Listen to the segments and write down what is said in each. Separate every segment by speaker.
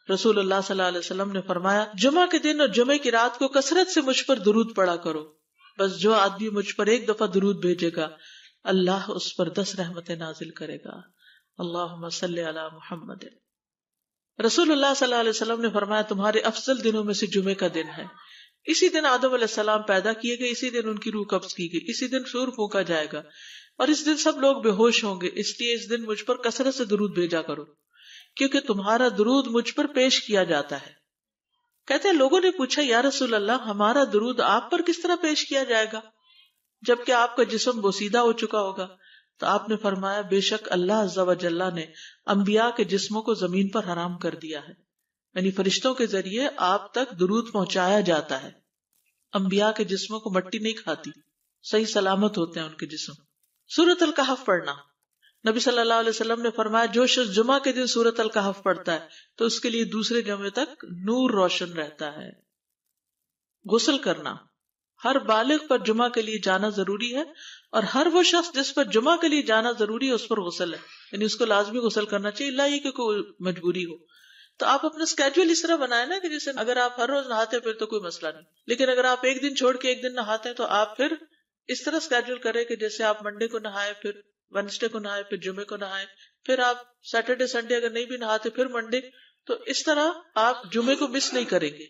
Speaker 1: رسول اللہ صلی اللہ علیہ وسلم نے فرمایا جمعہ کے دن اور جمعے کی رات کو کثرت سے مجھ پر درود پڑا کرو، بس جو آدمی مجھ پر ایک دفعہ درود بھیجے گا اللہ اس پر 10 رحمتیں نازل کرے گا۔ اللہم صلی علی محمد۔ رسول اللہ صلی اللہ علیہ وسلم نے فرمایا تمہارے افضل دنوں میں سے جمعے کا دن ہے، اسی دن آدم علیہ السلام پیدا کیے گئے، اسی دن ان کی روح قبض کی گئی، اسی دن سور پھونکا جائے گا اور اس دن سب لوگ بے ہوش ہوں گے، اس لیے اس دن مجھ پر کثرت سے درود بھیجا کرو کیونکہ تمہارا درود مجھ پر پیش کیا جاتا ہے۔ کہتے ہیں لوگوں نے پوچھا یا رسول اللہ ہمارا درود آپ پر کس طرح پیش کیا جائے گا جبکہ آپ کا جسم بوسیدہ ہو چکا ہوگا؟ تو آپ نے فرمایا بے شک اللہ عز و جل نے انبیاء کے جسموں کو زمین پر حرام کر دیا ہے، یعنی فرشتوں کے ذریعے آپ تک درود پہنچایا جاتا ہے۔ انبیاء کے جسموں کو مٹی نہیں کھاتی، صحیح سلامت ہوتے ہیں ان کے جسم۔ سورۃ الکہف پڑھنا، نبی صلی اللہ علیہ وسلم نے فرمایا جو شخص جمعہ کے دن سورۃ الکہف پڑھتا ہے تو اس کے لیے دوسرے جمعے تک نور روشن رہتا ہے۔ غسل کرنا، ہر بالغ پر جمعہ کے لیے جانا ضروری ہے اور ہر وہ شخص جس پر جمعہ کے لیے جانا ضروری ہے اس پر غسل ہے، یعنی اس کو لازمی غسل کرنا چاہیے، الا یہ کہ کوئی مجبوری ہو۔ تو آپ اپنا اسکیجول اس طرح بنائیں نا کہ جیسے اگر آپ ہر روز نہاتے ہیں پھر تو کوئی مسئلہ نہیں، لیکن اگر آپ ایک دن چھوڑ کے ایک دن نہاتے ہیں تو آپ پھر اس طرح اسکیجول کریں کہ جیسے آپ منڈے کو نہائے، پھر وینسڈے کو نہائے، پھر جمعے کو نہائے، پھر آپ سیٹرڈے سنڈے اگر نہیں بھی نہاتے پھر منڈے، تو اس طرح آپ جمعے کو مس نہیں کریں گے۔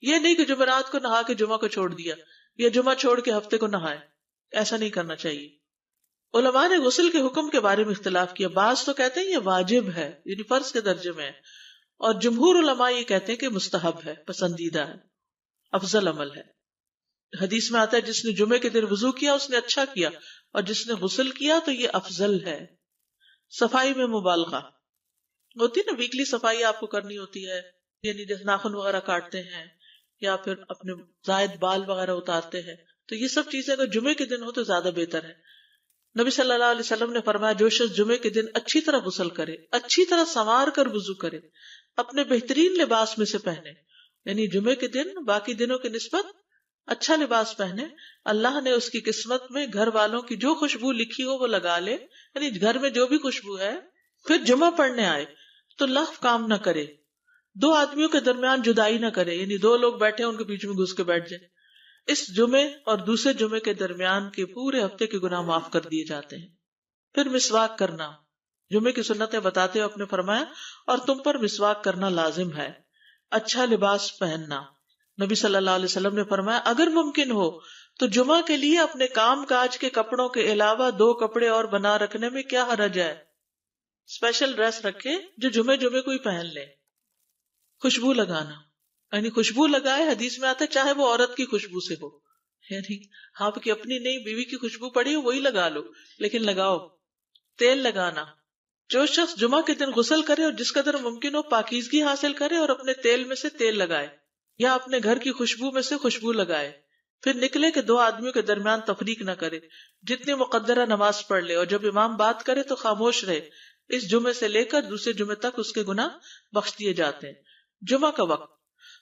Speaker 1: یہ نہیں کہ جمعرات کو نہا کے جمعہ کو چھوڑ دیا یا جمعہ چھوڑ کے ہفتے کو نہائے، ایسا نہیں کرنا چاہیے۔ علماء نے غسل کے حکم کے بارے میں اختلاف کیا، بعض تو کہتے ہیں یہ واجب ہے یعنی فرض کے درجے میں ہے، اور جمہور علماء یہ کہتے ہیں کہ مستحب ہے، پسندیدہ ہے، افضل عمل ہے۔ حدیث میں آتا ہے جس نے جمعے کے دن وضو کیا اس نے اچھا کیا اور جس نے غسل کیا تو یہ افضل ہے۔ صفائی میں مبالغہ ہوتی ہے نا، ویکلی صفائی آپ کو کرنی ہوتی ہے، یعنی جیسے ناخن وغیرہ کاٹتے ہیں یا پھر اپنے زائد بال وغیرہ اتارتے ہیں، تو یہ سب چیزیں اگر جمعے کے دن ہو تو زیادہ بہتر ہے۔ نبی صلی اللہ علیہ وسلم نے فرمایا جو شخص جمعے کے دن اچھی طرح غسل کرے، اچھی طرح سنوار کر وضو کرے، اپنے بہترین لباس میں سے پہنے، یعنی جمعے کے دن باقی دنوں کی نسبت اچھا لباس پہنے، اللہ نے اس کی قسمت میں گھر والوں کی جو خوشبو لکھی ہو وہ لگا لے، یعنی گھر میں جو بھی خوشبو ہے، پھر جمعہ پڑھنے آئے تو لغو کام نہ کرے، 2 آدمیوں کے درمیان جدائی نہ کرے، یعنی 2 لوگ بیٹھے ان کے بیچ میں گھس کے بیٹھ جائے۔ اس جمعے اور دوسرے جمعے کے درمیان کے پورے ہفتے کے گناہ معاف کر دیے جاتے ہیں۔ پھر مسواک کرنا، جمعے کی سنتیں بتاتے ہوئے آپ نے فرمایا اور تم پر مسواک کرنا لازم ہے۔ اچھا لباس پہننا، نبی صلی اللہ علیہ وسلم نے فرمایا اگر ممکن ہو تو جمعہ کے لیے اپنے کام کاج کے کپڑوں کے علاوہ 2 کپڑے اور بنا رکھنے میں کیا حرج ہے، اسپیشل ڈریس رکھے جو جمعے کو ہی پہن لے۔ خوشبو لگانا، یعنی خوشبو لگائے، حدیث میں آتا ہے چاہے وہ عورت کی خوشبو سے ہو، یعنی آپ کی اپنی نہیں، بیوی کی خوشبو پڑی ہو وہی لگا لو، لیکن لگاؤ۔ تیل لگانا، جو شخص جمعہ کے دن غسل کرے اور جس قدر ممکن ہو پاکیزگی حاصل کرے اور اپنے تیل میں سے تیل لگائے یا اپنے گھر کی خوشبو میں سے خوشبو لگائے، پھر نکلے کہ 2 آدمیوں کے درمیان تفریق نہ کرے، جتنی مقدرہ نماز پڑھ لے، اور جب امام بات کرے تو خاموش رہے، اس جمعے سے لے کر دوسرے جمعے تک اس کے گناہ بخش دیے جاتے ہیں۔ جمعہ کا وقت،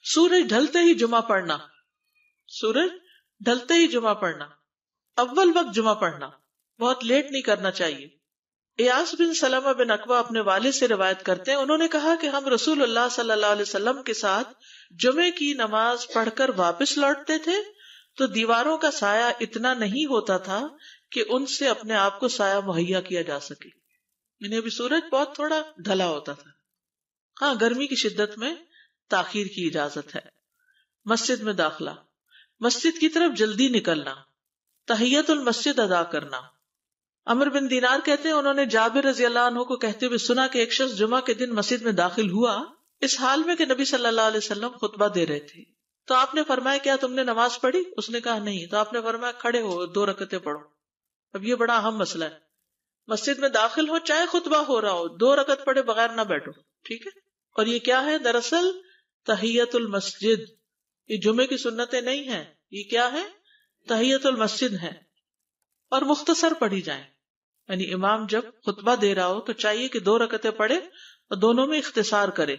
Speaker 1: سورج ڈھلتے ہی جمعہ پڑھنا، سورج ڈھلتے ہی جمعہ پڑھنا، اول وقت جمعہ پڑھنا، بہت لیٹ نہیں کرنا چاہیے۔ ایاس بن سلمہ بن عقبہ اپنے والد سے روایت کرتے ہیں، انہوں نے کہا کہ ہم رسول اللہ صلی اللہ علیہ وسلم کے ساتھ جمعے کی نماز پڑھ کر واپس لوٹتے تھے تو دیواروں کا سایہ اتنا نہیں ہوتا تھا کہ ان سے اپنے آپ کو سایہ مہیا کیا جا سکے، یعنی ابھی سورج بہت تھوڑا ڈھلا ہوتا تھا۔ ہاں، گرمی کی شدت میں تاخیر کی اجازت ہے۔ مسجد میں داخلہ، مسجد کی طرف جلدی نکلنا، تحیت المسجد ادا کرنا۔ عمر بن دینار کہتے ہیں انہوں نے جابر رضی اللہ عنہ کو کہتے ہوئے سنا کہ ایک شخص جمعہ کے دن مسجد میں داخل ہوا اس حال میں کہ نبی صلی اللہ علیہ وسلم خطبہ دے رہے تھے، تو آپ نے فرمایا کیا تم نے نماز پڑھی؟ اس نے کہا نہیں، تو آپ نے فرمایا کھڑے ہو 2 رکعتیں پڑھو۔ اب یہ بڑا اہم مسئلہ ہے، مسجد میں داخل ہو چاہے خطبہ ہو رہا ہو 2 رکعت پڑھے بغیر نہ بیٹھو، ٹھیک ہے؟ اور یہ کیا ہے؟ دراصل تحیت المسجد، یہ جمعے کی سنتیں نہیں ہیں، یہ کیا ہے؟ تحیت المسجد ہے، اور مختصر پڑھی جائیں، یعنی امام جب خطبہ دے رہا ہو تو چاہیے کہ 2 رکعتیں پڑھے اور دونوں میں اختصار کرے۔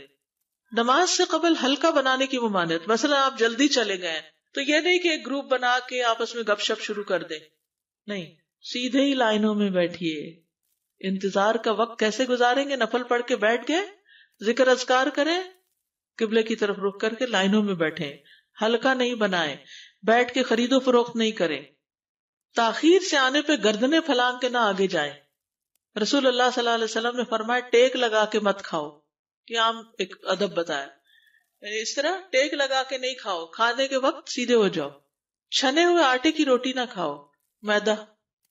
Speaker 1: نماز سے قبل ہلکا بنانے کی ممانعت، مثلا آپ جلدی چلے گئے تو یہ نہیں کہ ایک گروپ بنا کے آپس میں گپ شپ شروع کر دیں، نہیں، سیدھے ہی لائنوں میں بیٹھیے۔ انتظار کا وقت کیسے گزاریں گے؟ نفل پڑھ کے بیٹھ گئے، ذکر اذکار کریں، قبلے کی طرف رخ کر کے لائنوں میں بیٹھیں، حلقہ نہیں بنائیں، بیٹھ کے خرید و فروخت نہیں کریں، تاخیر سے آنے پہ گردنیں پھلانگ کے نہ آگے جائیں۔ رسول اللہ صلی اللہ علیہ وسلم نے فرمایا ٹیک لگا کے مت کھاؤ، یہ عام ایک ادب بتایا، یعنی اس طرح ٹیک لگا کے نہیں کھاؤ، کھانے کے وقت سیدھے ہو جاؤ۔ چھنے ہوئے آٹے کی روٹی نہ کھاؤ، میدا۔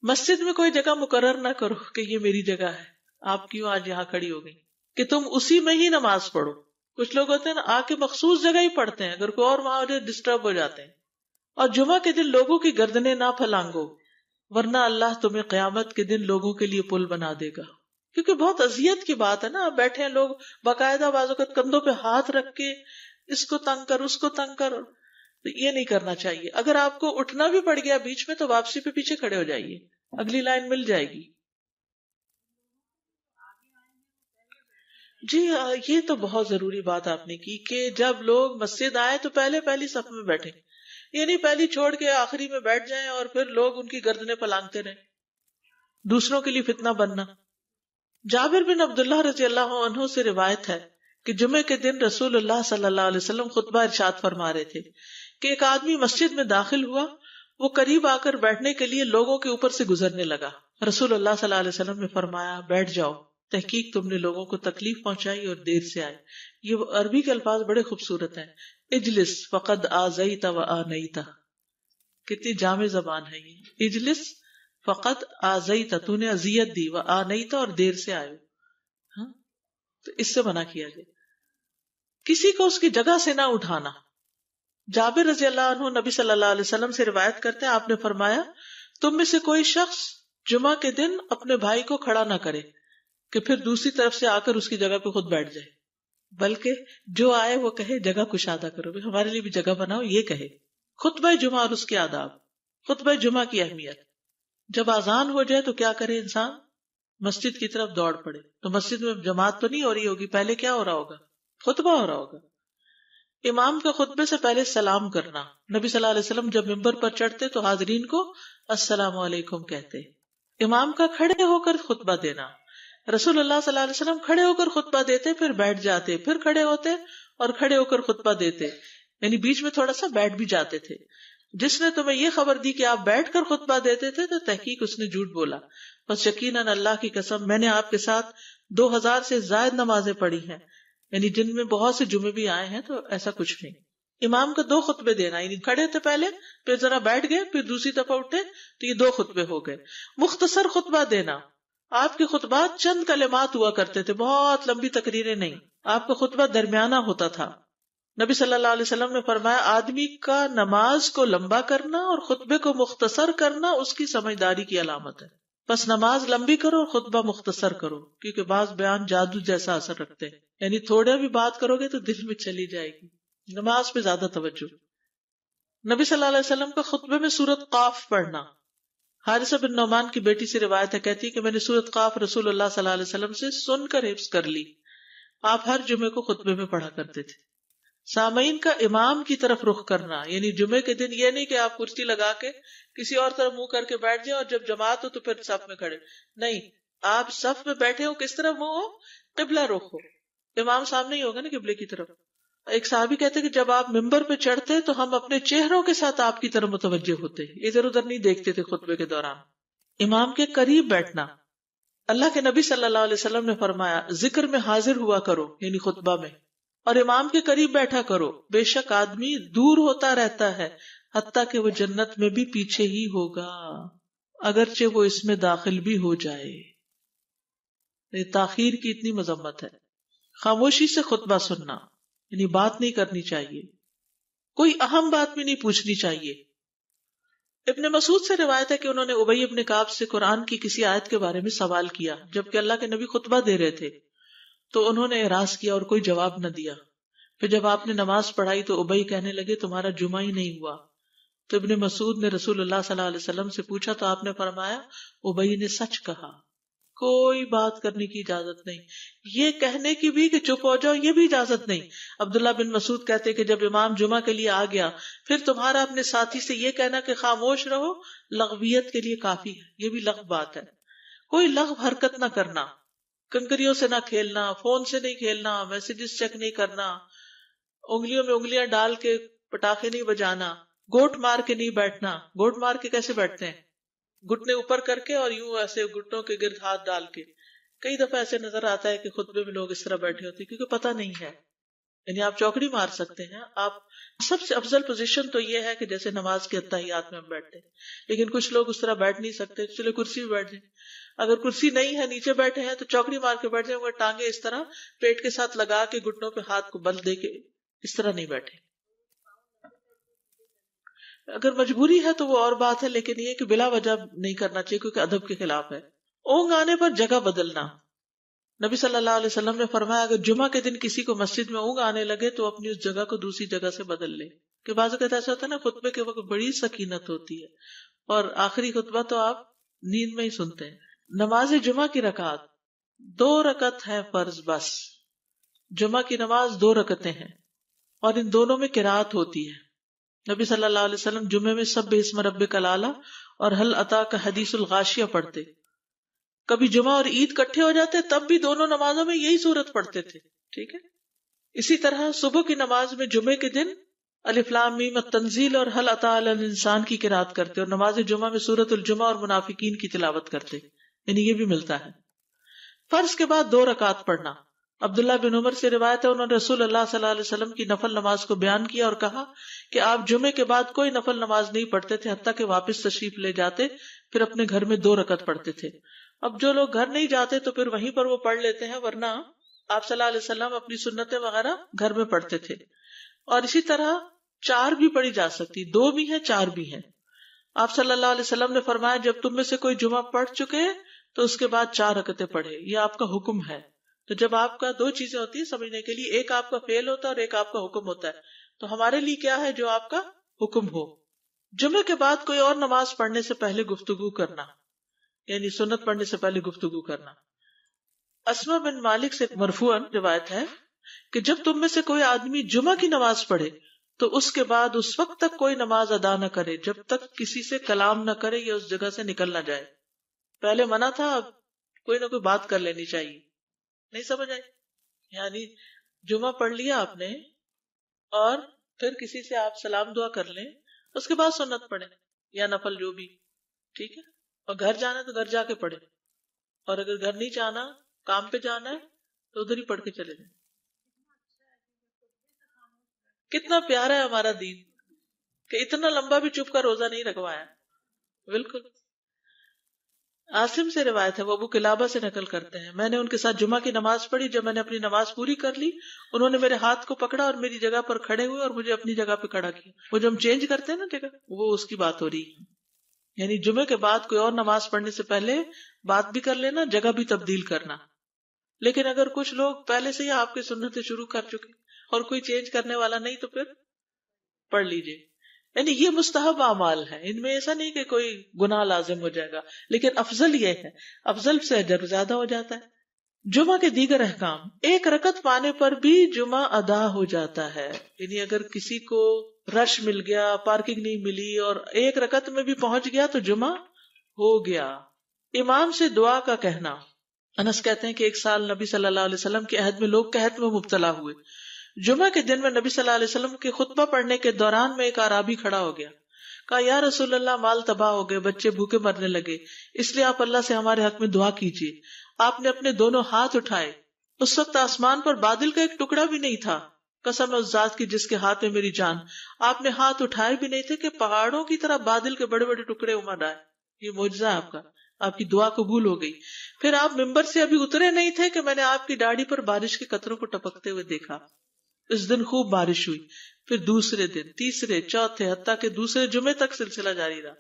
Speaker 1: مسجد میں کوئی جگہ مقرر نہ کرو کہ یہ میری جگہ ہے، آپ کیوں آج یہاں کھڑی ہو گئی، کہ تم اسی میں ہی نماز پڑھو۔ کچھ لوگ ہوتے ہیں نا، آ کے مخصوص جگہ ہی پڑھتے ہیں، اگر کوئی اور وہاں ہو جائے ڈسٹرب ہو جاتے ہیں۔ اور جمعہ کے دن لوگوں کی گردنیں نہ پھلانگو، ورنہ اللہ تمہیں قیامت کے دن لوگوں کے لیے پل بنا دے گا۔ کیونکہ بہت اذیت کی بات ہے نا، آپ بیٹھے ہیں لوگ باقاعدہ بعض اوقات کندھوں پہ ہاتھ رکھ کے اس کو تنگ کر اس کو تنگ کر، تو یہ نہیں کرنا چاہیے۔ اگر آپ کو اٹھنا بھی پڑ گیا بیچ میں تو واپسی پہ پیچھے کھڑے ہو جائیے، اگلی لائن مل جائے گی۔ جی یہ تو بہت ضروری بات آپ نے کی کہ جب لوگ مسجد آئے تو پہلی صف میں بیٹھے، یعنی پہلی چھوڑ کے آخری میں بیٹھ جائیں اور پھر لوگ ان کی گردنیں پلانگتے رہیں، دوسروں کے لیے فتنہ بننا۔ جابر بن عبداللہ رضی اللہ عنہ سے روایت ہے کہ جمعے کے دن رسول اللہ صلی اللہ علیہ وسلم خطبہ ارشاد فرما رہے تھے کہ ایک آدمی مسجد میں داخل ہوا، وہ قریب آ کر بیٹھنے کے لیے لوگوں کے اوپر سے گزرنے لگا۔ رسول اللہ صلی اللہ علیہ وسلم نے فرمایا بیٹھ جاؤ، تحقیق تم نے لوگوں کو تکلیف پہنچائی اور دیر سے آئے۔ یہ عربی کے الفاظ بڑے خوبصورت ہیں، اجلس فقد آذیت و آنیت، کتنی جامع زبان ہے یہ، اجلس فقط آذیت، تو نے اذیت دی، و آنیت، اور دیر سے آئے۔ ہاں تو اس سے منع کیا گیا۔ کسی کو اس کی جگہ سے نہ اٹھانا۔ جابر رضی اللہ عنہ نبی صلی اللہ علیہ وسلم سے روایت کرتے ہیں، آپ نے فرمایا تم میں سے کوئی شخص جمعہ کے دن اپنے بھائی کو کھڑا نہ کرے کہ پھر دوسری طرف سے آ کر اس کی جگہ پہ خود بیٹھ جائے، بلکہ جو آئے وہ کہے جگہ کشادہ کرو، ہمارے لیے بھی جگہ بناؤ، یہ کہے۔ خطبہ جمعہ اور اس کے آداب۔ خطبہ جمعہ کی اہمیت، جب اذان ہو جائے تو کیا کرے انسان؟ مسجد کی طرف دوڑ پڑے۔ تو مسجد میں جماعت تو نہیں ہو رہی ہوگی، پہلے کیا ہو رہا ہوگا؟ خطبہ ہو رہا ہوگا۔ امام کا خطبے سے پہلے سلام کرنا۔ نبی صلی اللہ علیہ وسلم جب ممبر پر چڑھتے تو حاضرین کو السلام علیکم کہتے۔ امام کا کھڑے ہو کر خطبہ دینا۔ رسول اللہ صلی اللہ علیہ وسلم کھڑے ہو کر خطبہ دیتے، پھر بیٹھ جاتے، پھر کھڑے ہوتے اور کھڑے ہو کر خطبہ دیتے، یعنی بیچ میں تھوڑا سا بیٹھ بھی جاتے تھے۔ جس نے تمہیں یہ خبر دی کہ آپ بیٹھ کر خطبہ دیتے تھے تو تحقیق اس نے جھوٹ بولا، بس یقیناً اللہ کی قسم میں نے آپ کے ساتھ 2000 سے زائد نمازیں پڑھی ہیں، یعنی جن میں بہت سے جمعے بھی آئے ہیں، تو ایسا کچھ نہیں۔ امام کا 2 خطبے دینا، یعنی کھڑے تھے پہلے، پھر ذرا بیٹھ گئے، پھر دوسری دفعہ اٹھے، تو یہ 2 خطبے ہو گئے۔ مختصر خطبہ دینا۔ آپ کے خطبات چند کلمات ہوا کرتے تھے، بہت لمبی تقریریں نہیں، آپ کا خطبہ درمیانہ ہوتا تھا۔ نبی صلی اللہ علیہ وسلم نے فرمایا آدمی کا نماز کو لمبا کرنا اور خطبے کو مختصر کرنا اس کی سمجھداری کی علامت ہے۔ بس نماز لمبی کرو اور خطبہ مختصر کرو، کیونکہ بعض بیان جادو جیسا اثر رکھتے ہیں، یعنی تھوڑے بھی بات کرو گے تو دل میں چلی جائے گی۔ نماز پہ زیادہ توجہ۔ نبی صلی اللہ علیہ وسلم کا خطبے میں سورۃ قاف پڑھنا۔ حارثہ بن نعمان کی بیٹی سے روایت ہے، کہتی ہے کہ میں نے سورۃ قاف رسول اللہ صلی اللہ علیہ وسلم سے سن کر حفظ کر لی۔ آپ ہر جمعے کو خطبے میں پڑھا کرتے تھے۔ سامعین کا امام کی طرف رخ کرنا، یعنی جمعے کے دن یہ نہیں کہ آپ کرسی لگا کے کسی اور طرف منہ کر کے بیٹھ جائیں اور جب جماعت ہو تو پھر صف میں کھڑے، نہیں، آپ صف میں بیٹھے ہو، کس طرف منہ ہو؟ قبلہ رخ ہو، امام سامنے ہی ہوگا نا قبلے کی طرف۔ ایک صحابی کہتے کہ جب آپ ممبر پہ چڑھتے تو ہم اپنے چہروں کے ساتھ آپ کی طرف متوجہ ہوتے، ادھر ادھر نہیں دیکھتے تھے خطبے کے دوران۔ امام کے قریب بیٹھنا۔ اللہ کے نبی صلی اللہ علیہ وسلم نے فرمایا ذکر میں حاضر ہوا کرو، یعنی خطبہ میں، اور امام کے قریب بیٹھا کرو، بے شک آدمی دور ہوتا رہتا ہے حتیٰ کہ وہ جنت میں بھی پیچھے ہی ہوگا اگرچہ وہ اس میں داخل بھی ہو جائے۔ یہ تاخیر کی اتنی مذمت ہے۔ خاموشی سے خطبہ سننا، یعنی بات نہیں کرنی چاہیے، کوئی اہم بات بھی نہیں پوچھنی چاہیے۔ ابن مسعود سے روایت ہے کہ انہوں نے ابی ابن کعب سے قرآن کی کسی آیت کے بارے میں سوال کیا جبکہ اللہ کے نبی خطبہ دے رہے تھے، تو انہوں نے اعراض کیا اور کوئی جواب نہ دیا۔ پھر جب آپ نے نماز پڑھائی تو ابی کہنے لگے تمہارا جمعہ ہی نہیں ہوا۔ تو ابن مسعود نے رسول اللہ صلی اللہ علیہ وسلم سے پوچھا تو آپ نے فرمایا ابی نے سچ کہا، کوئی بات کرنے کی اجازت نہیں، یہ کہنے کی بھی کہ چپ ہو جاؤ یہ بھی اجازت نہیں۔ عبداللہ بن مسعود کہتے کہ جب امام جمعہ کے لیے آ گیا پھر تمہارا اپنے ساتھی سے یہ کہنا کہ خاموش رہو لغویت کے لیے کافی ہے، یہ بھی لغو بات ہے۔ کوئی لغو حرکت نہ کرنا، کنکریوں سے نہ کھیلنا، فون سے نہیں کھیلنا، میسجز چیک نہیں کرنا، انگلیوں میں انگلیاں ڈال کے پٹاخے نہیں بجانا، گوٹ مار کے نہیں بیٹھنا. گوٹ مار کے کیسے بیٹھتے ہیں؟ گھٹنے اوپر کر کے اور یوں ایسے گھٹنوں کے گرد ہاتھ ڈال کے. کئی دفعہ ایسے نظر آتا ہے کہ خطبے میں لوگ اس طرح بیٹھے ہوتے ہیں کیونکہ پتہ نہیں ہے. یعنی آپ چوکڑی مار سکتے ہیں. آپ سب سے افضل پوزیشن تو یہ ہے کہ جیسے نماز کے اتحیات میں ہم بیٹھتے ہیں، لیکن کچھ لوگ اس طرح بیٹھ نہیں سکتے، چلے کرسی میں بیٹھ جائیں. اگر کرسی نہیں ہے، نیچے بیٹھے ہیں، تو چوکڑی مار کے بیٹھ جائیں، مگر ٹانگیں اس طرح پیٹ کے ساتھ لگا کے گھٹنوں پہ ہاتھ کو بل دے کے اس طرح نہیں بیٹھے. اگر مجبوری ہے تو وہ اور بات ہے، لیکن یہ کہ بلا وجہ نہیں کرنا چاہیے کیونکہ ادب کے خلاف ہے. اونگ آنے پر جگہ بدلنا. نبی صلی اللہ علیہ وسلم نے فرمایا اگر جمعہ کے دن کسی کو مسجد میں اونگ آنے لگے تو اپنی اس جگہ کو دوسری جگہ سے بدل لے. کہ بعض اوقات ایسا ہوتا ہے نا، خطبے کے وقت بڑی سکینت ہوتی ہے اور آخری خطبہ تو آپ نیند میں ہی سنتے ہیں. نماز جمعہ کی رکعت 2 رکعت ہے فرض بس. جمعہ کی نماز 2 رکعتیں ہیں اور ان دونوں میں قرات ہوتی ہے. نبی صلی اللہ علیہ وسلم جمعے میں سبح اسم ربک الاعلی اور هل اتاک حدیث الغاشیہ پڑھتے. کبھی جمعہ اور عید کٹھے ہو جاتے تب بھی دونوں نمازوں میں یہی سورت پڑھتے تھے. ٹھیک ہے. اسی طرح صبح کی نماز میں جمعے کے دن الف لام میم التنزیل اور هل اتی علی الانسان کی قرات کرتے اور نماز جمعہ میں سورۃ الجمعہ اور منافقین کی تلاوت کرتے. یعنی یہ بھی ملتا ہے. فرض کے بعد 2 رکعت پڑھنا. عبداللہ بن عمر سے روایت ہے انہوں نے رسول اللہ صلی اللہ علیہ وسلم کی نفل نماز کو بیان کیا اور کہا کہ آپ جمعے کے بعد کوئی نفل نماز نہیں پڑھتے تھے حتیٰ کہ واپس تشریف لے جاتے پھر اپنے گھر میں 2 رکعت پڑھتے تھے. اب جو لوگ گھر نہیں جاتے تو پھر وہیں پر وہ پڑھ لیتے ہیں، ورنہ آپ صلی اللہ علیہ وسلم اپنی سنتیں وغیرہ گھر میں پڑھتے تھے. اور اسی طرح 4 بھی پڑھی جا سکتی، 2 بھی ہیں 4 بھی ہیں. آپ صلی اللہ علیہ وسلم نے فرمایا جب تم میں سے کوئی جمعہ پڑھ چکے تو اس کے بعد 4 رکعتیں پڑھے. یہ آپ کا حکم ہے. تو جب آپ کا 2 چیزیں ہوتی ہیں سمجھنے کے لیے، ایک آپ کا فعل ہوتا ہے اور ایک آپ کا حکم ہوتا ہے. تو ہمارے لیے کیا ہے جو آپ کا حکم ہو. جمعے کے بعد کوئی اور نماز پڑھنے سے پہلے گفتگو کرنا، یعنی سنت پڑھنے سے پہلے گفتگو کرنا. اسما بن مالک سے مرفوعاً روایت ہے کہ جب تم میں سے کوئی آدمی جمعہ کی نماز پڑھے تو اس کے بعد اس وقت تک کوئی نماز ادا نہ کرے جب تک کسی سے کلام نہ کرے یا اس جگہ سے نکل نہ جائے. پہلے منع تھا، اب کوئی نہ کوئی بات کر لینی چاہیے. نہیں سمجھ آئی؟ یعنی جمعہ پڑھ لیا آپ نے اور پھر کسی سے آپ سلام دعا کر لیں، اس کے بعد سنت پڑھیں یا نفل جو بھی. ٹھیک ہے. اور گھر جانا تو گھر جا کے پڑھیں، اور اگر گھر نہیں جانا، کام پہ جانا ہے تو ادھر ہی پڑھ کے چلے جائیں. کتنا پیارا ہے ہمارا دین کہ اتنا لمبا بھی چپ کا روزہ نہیں رکھوایا. بالکل. عاصم سے روایت ہے، وہ ابو قلابہ سے نقل کرتے ہیں میں نے ان کے ساتھ جمعہ کی نماز پڑھی. جب میں نے اپنی نماز پوری کر لی انہوں نے میرے ہاتھ کو پکڑا اور میری جگہ پر کھڑے ہوئے اور مجھے اپنی جگہ پہ کھڑا کیا. وہ جو ہم چینج کرتے ہیں نا جگہ، وہ اس کی بات ہو رہی ہے. یعنی جمعے کے بعد کوئی اور نماز پڑھنے سے پہلے بات بھی کر لینا، جگہ بھی تبدیل کرنا. لیکن اگر کچھ لوگ پہلے سے ہی آپ کی سنتیں شروع کر چکے اور کوئی چینج کرنے والا نہیں تو پھر پڑھ لیجئے. یعنی یہ مستحب اعمال ہے، ان میں ایسا نہیں کہ کوئی گناہ لازم ہو جائے گا، لیکن افضل یہ ہے، افضل سے اجر زیادہ ہو جاتا ہے. جمعہ کے دیگر احکام. 1 رکعت پانے پر بھی جمعہ ادا ہو جاتا ہے. یعنی اگر کسی کو رش مل گیا، پارکنگ نہیں ملی اور 1 رکعت میں بھی پہنچ گیا تو جمعہ ہو گیا. امام سے دعا کا کہنا. انس کہتے ہیں کہ ایک سال نبی صلی اللہ علیہ وسلم کے عہد میں لوگ قحط میں مبتلا ہوئے. جمعہ کے دن میں نبی صلی اللہ علیہ وسلم کے خطبہ پڑھنے کے دوران میں ایک اعرابی کھڑا ہو گیا. کہا یا رسول اللہ، مال تباہ ہو گئے، بچے بھوکے مرنے لگے، اس لیے آپ اللہ سے ہمارے حق میں دعا کیجیے. آپ نے اپنے دونوں ہاتھ اٹھائے. اس وقت آسمان پر بادل کا ایک ٹکڑا بھی نہیں تھا. قسم اس ذات کی جس کے ہاتھ میں میری جان، آپ نے ہاتھ اٹھائے بھی نہیں تھے کہ پہاڑوں کی طرح بادل کے بڑے بڑے ٹکڑے امڑ آئے. یہ معجزہ ہے آپ کا. آپ کی دعا قبول ہو گئی. پھر آپ ممبر سے ابھی اترے نہیں تھے کہ میں نے آپ کی داڑھی پر بارش کے قطروں کو ٹپکتے ہوئے دیکھا. اس دن خوب بارش ہوئی. پھر دوسرے دن، تیسرے، چوتھے، حتیٰ کہ دوسرے جمعے تک سلسلہ جاری رہا.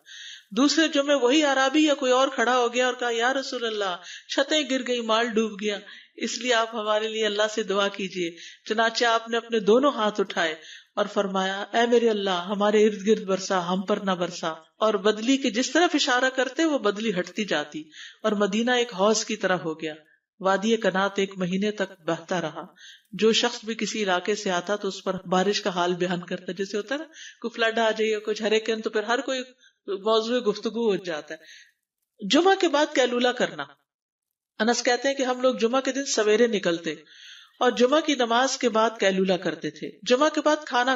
Speaker 1: دوسرے جمعے وہی عرابی یا کوئی اور کھڑا ہو گیا اور کہا یا رسول اللہ، چھتیں گر گئی، مال ڈوب گیا، اس لیے آپ ہمارے لیے اللہ سے دعا کیجیے. چنانچہ آپ نے اپنے دونوں ہاتھ اٹھائے اور فرمایا اے میرے اللہ، ہمارے ارد گرد برسا، ہم پر نہ برسا. اور بدلی کے جس طرف اشارہ کرتے وہ بدلی ہٹتی جاتی اور مدینہ ایک حوض کی طرح ہو گیا. وادی کنات 1 مہینے تک بہتا رہا. جو شخص بھی کسی علاقے سے آتا تو اس پر بارش کا حال بیان کرتا. جیسے ہوتا ہے نا کوئی فلڈ آ جائے یا کچھ ہریکین تو پھر ہر کوئی موضوع گفتگو ہو جاتا ہے. جمعہ کے بعد قیلولہ کرنا. انس کہتے ہیں کہ ہم لوگ جمعہ کے دن سویرے نکلتے اور جمعہ کی نماز کے بعد قیلولہ کرتے تھے. جمعہ کے بعد کھانا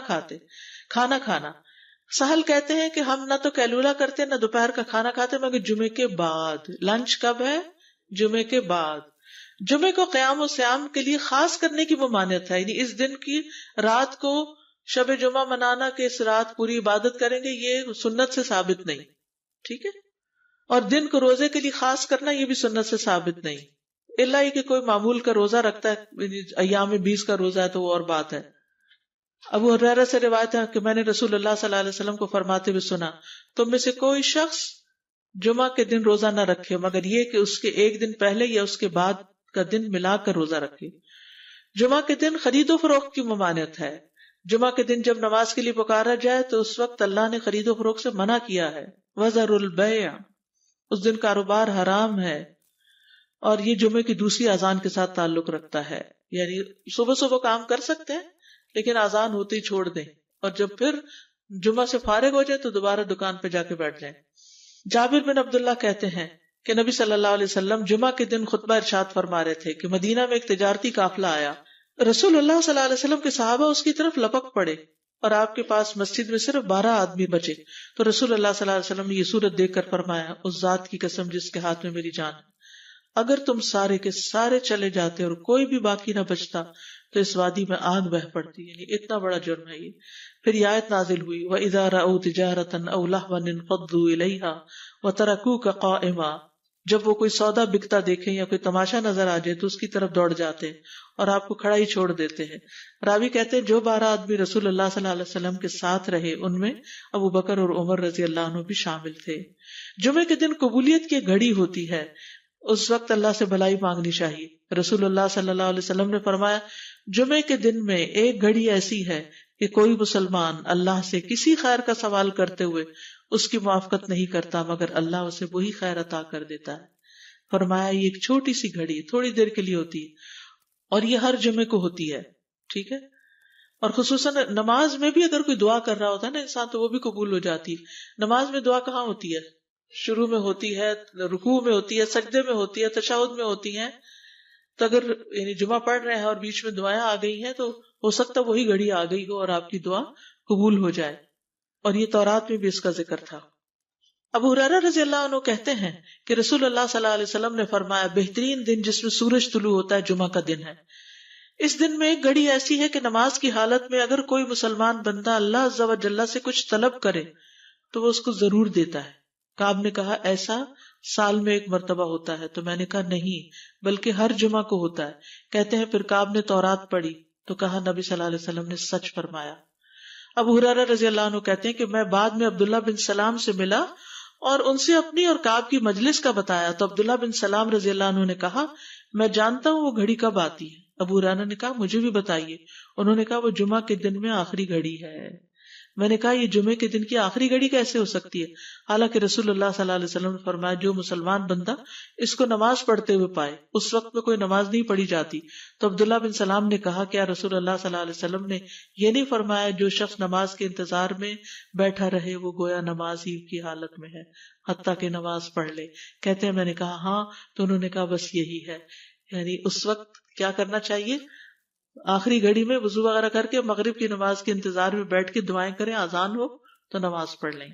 Speaker 1: کھانا. سہل کہتے ہیں کہ ہم نہ تو قیلولہ کرتے نہ دوپہر کا کھانا کھاتے مگر جمعے کے بعد. لنچ کب ہے؟ جمعے کے بعد. جمعے کو قیام و سیام کے لیے خاص کرنے کی ممانعت ہے، یعنی اس دن کی رات کو شب جمعہ منانا کہ اس رات پوری عبادت کریں گے، یہ سنت سے ثابت نہیں. ٹھیک ہے. اور دن کو روزے کے لیے خاص کرنا یہ بھی سنت سے ثابت نہیں، الا یہ کہ کوئی معمول کا روزہ رکھتا ہے، ایام 20 کا روزہ ہے تو وہ اور بات ہے. ابو ہریرہ سے روایت ہے کہ میں نے رسول اللہ صلی اللہ علیہ وسلم کو فرماتے ہوئے سنا، تم میں سے کوئی شخص جمعہ کے دن روزہ نہ رکھے مگر یہ کہ اس کے ایک دن پہلے یا اس کے بعد کا دن ملا کر روزہ رکھے. جمعہ کے دن خرید و فروخت کی ممانعت ہے. جمعہ کے دن جب نماز کے لیے پکارا جائے تو اس وقت اللہ نے خرید و فروخت سے منع کیا ہے. وَذَرُوا الْبَيْعَ، اس دن کاروبار حرام ہے. اور یہ جمعے کی دوسری اذان کے ساتھ تعلق رکھتا ہے، یعنی صبح صبح کام کر سکتے ہیں لیکن اذان ہوتے ہی چھوڑ دیں، اور جب پھر جمعہ سے فارغ ہو جائے تو دوبارہ دکان پہ جا کے بیٹھ جائیں. جابر بن عبداللہ کہتے ہیں کہ نبی صلی اللہ علیہ وسلم جمعہ کے دن خطبہ ارشاد فرما رہے تھے کہ مدینہ میں ایک تجارتی قافلہ آیا. رسول اللہ صلی اللہ علیہ وسلم کے صحابہ اس کی طرف لپک پڑے اور آپ کے پاس مسجد میں صرف 12 آدمی بچے. تو رسول اللہ صلی اللہ علیہ وسلم نے یہ صورت دیکھ کر فرمایا، اس ذات کی قسم جس کے ہاتھ میں میری جان ہے، اگر تم سارے کے سارے چلے جاتے اور کوئی بھی باقی نہ بچتا تو اس وادی میں آگ بہہ پڑتی. یعنی اتنا بڑا جرم ہے یہ. پھر یہ آیت نازل ہوئی، وَإِذَا رَأَوْا تِجَارَةً أَوْ لَهْوًا انفضوا إِلَيْهَا وَتَرَكُوكَ قَائِمًا، جب وہ کوئی سودا بکتا دیکھیں یا کوئی تماشا نظر آ جائے تو اس کی طرف دوڑ جاتے ہیں اور آپ کو کھڑا ہی چھوڑ دیتے ہیں. راوی کہتے ہیں جو 12 آدمی رسول اللہ صلی اللہ علیہ وسلم کے ساتھ رہے ان میں ابو بکر اور عمر رضی اللہ عنہ بھی شامل تھے. جمعے کے دن قبولیت کی گھڑی ہوتی ہے، اس وقت اللہ سے بھلائی مانگنی چاہیے. رسول اللہ صلی اللہ علیہ وسلم نے فرمایا، جمعے کے دن میں ایک گھڑی ایسی ہے کہ کوئی مسلمان اللہ سے کسی خیر کا سوال کرتے ہوئے اس کی موافقت نہیں کرتا مگر اللہ اسے وہی خیر عطا کر دیتا ہے. فرمایا یہ ایک چھوٹی سی گھڑی تھوڑی دیر کے لیے ہوتی ہے اور یہ ہر جمعے کو ہوتی ہے. ٹھیک ہے. اور خصوصاً نماز میں بھی اگر کوئی دعا کر رہا ہوتا ہے نا انسان تو وہ بھی قبول ہو جاتی ہے. نماز میں دعا کہاں ہوتی ہے؟ شروع میں ہوتی ہے، رکوع میں ہوتی ہے، سجدے میں ہوتی ہے، تشہد میں ہوتی ہے. تو اگر یعنی جمعہ پڑھ رہے ہیں اور بیچ میں دعائیں آ گئی ہیں تو ہو سکتا ہے وہی گھڑی آ گئی ہو اور آپ کی دعا قبول ہو جائے. اور یہ تورات میں بھی اس کا ذکر تھا. ابو ہریرہ رضی اللہ عنہ کہتے ہیں کہ رسول اللہ صلی اللہ علیہ وسلم نے فرمایا، بہترین دن جس میں سورج طلوع ہوتا ہے جمعہ کا دن ہے. اس دن میں ایک گھڑی ایسی ہے کہ نماز کی حالت میں اگر کوئی مسلمان بندہ اللہ عز و جل سے کچھ طلب کرے تو وہ اس کو ضرور دیتا ہے. کعب نے کہا ایسا سال میں ایک مرتبہ ہوتا ہے؟ تو میں نے کہا نہیں بلکہ ہر جمعہ کو ہوتا ہے. کہتے ہیں پھر کعب نے تورات پڑھی تو کہا نبی صلی اللہ علیہ وسلم نے سچ فرمایا. ابو ہریرہ رضی اللہ عنہ کہتے ہیں کہ میں بعد میں عبداللہ بن سلام سے ملا اور ان سے اپنی اور کعب کی مجلس کا بتایا تو عبداللہ بن سلام رضی اللہ عنہ نے کہا میں جانتا ہوں وہ گھڑی کب آتی ہے. ابو ہریرہ نے کہا مجھے بھی بتائیے. انہوں نے کہا وہ جمعہ کے دن میں آخری گھڑی ہے. میں نے کہا یہ جمعے کے دن کی آخری گھڑی کیسے ہو سکتی ہے؟ حالانکہ رسول اللہ صلی اللہ علیہ وسلم نے فرمایا جو مسلمان بندہ اس کو نماز پڑھتے ہوئے پائے. اس وقت میں کوئی نماز نہیں پڑھی جاتی. تو عبداللہ بن سلام نے کہا کیا رسول اللہ صلی اللہ علیہ وسلم نے یہ نہیں فرمایا جو شخص نماز کے انتظار میں بیٹھا رہے وہ گویا نماز ہی کی حالت میں ہے حتیٰ کہ نماز پڑھ لے؟ کہتے ہیں میں نے کہا ہاں. تو انہوں نے کہا بس یہی ہے، یعنی اس وقت کیا کرنا چاہیے؟ آخری گھڑی میں وضو وغیرہ کر کے مغرب کی نماز کے انتظار میں بیٹھ کے دعائیں کریں، اذان ہو تو نماز پڑھ لیں.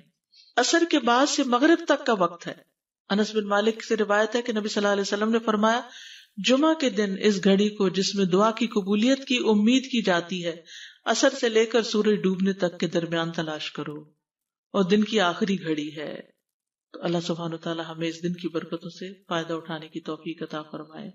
Speaker 1: عصر کے بعد سے مغرب تک کا وقت ہے. انس بن مالک سے روایت ہے کہ نبی صلی اللہ علیہ وسلم نے فرمایا جمعہ کے دن اس گھڑی کو جس میں دعا کی قبولیت کی امید کی جاتی ہے عصر سے لے کر سورج ڈوبنے تک کے درمیان تلاش کرو اور دن کی آخری گھڑی ہے. تو اللہ سبحانہ وتعالی ہمیں اس دن کی برکتوں سے فائدہ اٹھانے کی توفیق عطا فرمائے.